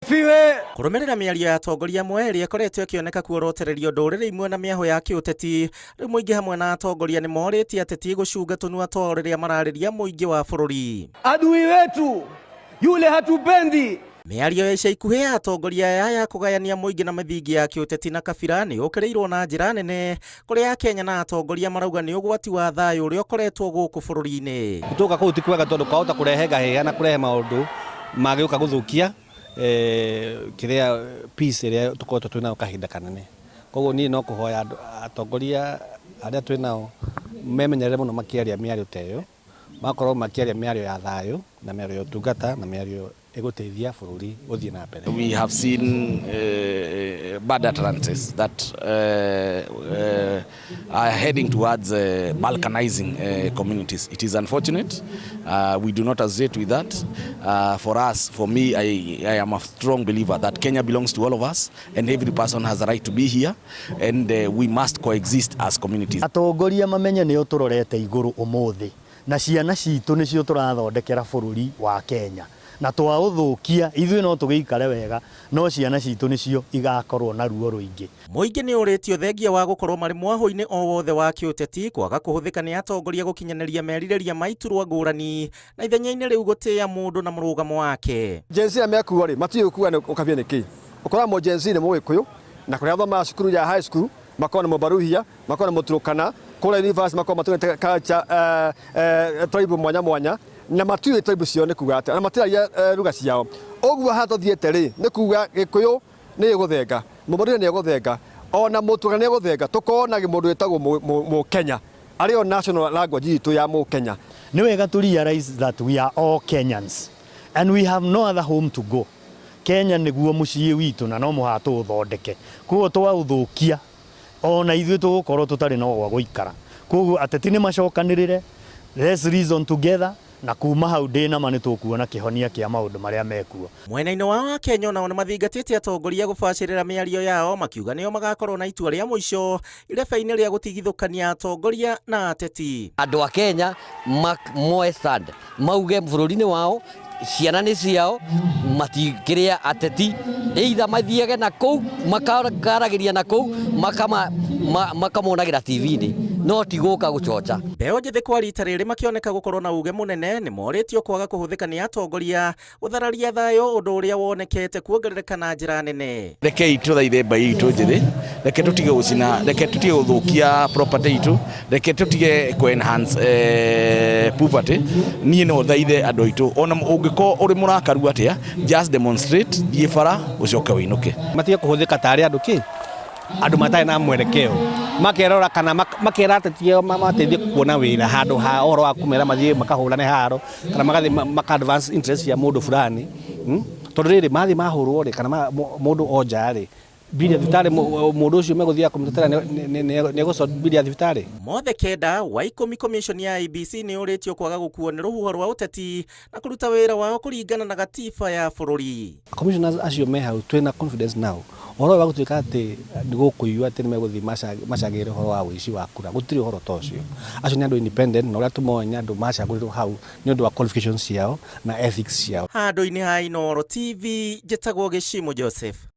asifiwe. Kurumirira miario ya atongoria mweri ikoretwo ikioneka kuorotererio ndurire imwe na miaho ya kiuteti, riu muingi hamwe na atongoria ni morĩtie ateti gucunga tunua twao riria marariria muingi wa bururi. Adui wetu yule hatupendi. Miario ya ica ikuhĩ ya atongoria ya kugayania muingi na mithingi ya kiuteti na kabira ni ukirirwo na njira nene, kuria Kenya na atongoria marauga ni ugwati wa thayu uria ukoretwo guku bururi-ini. Tuka kuu ti kwega tondu kahota kurehe gahiga na kurehe maundu magiuka guthukia kiria peace iria tukoretwo twina kahinda kanene. Koguo ni no kuhoya atongoria aria twinao memenyerere muno makiaria miario teyo, makorwo makiaria miario ya thayu na miario ya utungata na miario egoteithia bururi uthie na mbere. We have seen bad utterances that are heading towards balkanizing communities. It is unfortunate. We do not associate with that. For me, I am a strong believer that Kenya belongs to all of us and every person has a right to be here, and we must coexist as communities. Atongoria mamenye ni uturorete iguru umuthi na ciana citu nicio turathondekera bururi wa Kenya. Na twauthukia ithuĩ no tũgĩikare wega, no ciana citũ nicio igakorwo na ruo rũingĩ. Muingi ni ũrĩtio thengia wa gũkorwo marĩ mwahũ-inĩ o wothe wa kĩũteti kwaga kũhũthĩka nĩ atongoria gũkinyanĩria merirĩria maiturwa ngũrani na ithenya-inĩ rĩu gũtĩĩa mũndũ na mũrũgamo wake. Gen Z amekuwa rĩ matiĩ kuga ũkabia nĩkĩ. Ũkora mo Gen Z nĩ Mũgĩkũyũ na kũrĩa thoma cukuru ya high school makona Mũbaruhia, makona Mũturũkana, kũrĩa university makona matũne culture tribe mwanya na matiĩ tribe cio nĩ kuga atĩ na matiragia ruga ciao. Ũguo hatothiĩte rĩ nĩ kuga Gĩkũyũ nĩ gũthenga, Mũbaruhia nĩ gũthenga, ona Mũturũkana nĩ gũthenga, tũkona mũndũ wĩtagwo Mũkenya arĩ national language itũ ya Mũkenya. Nĩ wega to realize that we are all Kenyans and we have no other home to go. Kenya nĩguo mũciĩ witũ na no mũhaka tũũthondeke. Koguo twaũthũkia ona ithuĩ tũgũkorwo tũtarĩ no gwa gũikara. Koguo ateti nĩ macokanĩrĩre, let's reason together na kuma hau ndĩna ma nĩ tũkuona kĩhonia kĩa maũndũ marĩa mekuo. Mwena-inĩ wa Kenya nao nĩ mathingatĩte atongoria gũbacĩrĩra mĩario yao makiuga nĩo magakorwo na itua rĩa mũico irebe-inĩ rĩa gũtigithũkania atongoria na ateti. Andũ a Kenya moe stand mauge bũrũri-inĩ wao ciana nĩ ciao matikĩrĩa ateti either mathiage na kũu makaragĩria na kũu makamonagĩra TV-inĩ no ti gũka gũcoca. Mbeũ njĩthĩ kwa rita rĩrĩ makĩoneka gũkorwo na uge mũnene nĩ morĩtio kwaga kũhũthĩka nĩ atongoria gũthararia thayũ ũndũ ũrĩa wonekete kuongerereka na njĩra nene. Rekei tũthaithe mbai itũ njĩthĩ, reke tũtige gũcina, reke tũtige gũthũkia property itũ, reke tũtige ku-enhance poverty. Niĩ no thaithe andũ aitũ ona ũngĩkorwo ũrĩ mũrakaru atĩa, just demonstrate, thiĩ bara ũcoke wĩinũke. Matige kũhũthĩka tarĩ andũ kĩ andũ matarĩ na mwerekeo, makerora kana makera ateti mateithie kuona wĩra handũ ha ũhoro wa kũmera mathiĩ makahũrane haro kana magathiĩ maka advance interest ya mũndũ fulani. Tondũ rĩrĩ mathiĩ mahũrwo rĩ kana mũndũ onja rĩ bilia thibitari mũndũ ũcio megũthiĩ kũmũtetera nĩ gũcoka bilia thibitari. Mothe kenda wa ikũmi commission ya IEBC nĩ ũrĩtio kwaga gũkuo nĩ rũhuho rwa ũteti na kũruta wĩra wao kũringana na gatiba ya bũrũri. Commissioners acio me hau twĩna confidence nao. Ũhoro wa gũtuĩka atĩ nĩ gũkũigua atĩ nĩ megũthiĩ macagĩre ũhoro wa ũici wa kura gũtirĩ ũhoro ta ũcio. Acio nĩ andũ independent na ũrĩa tũmoĩ nĩ andũ macagũrirwo hau nĩ ũndũ wa qualifications ciao na ethics ciao. Handũ-inĩ ha Inooro TV njĩtagwo Gĩcimo Joseph.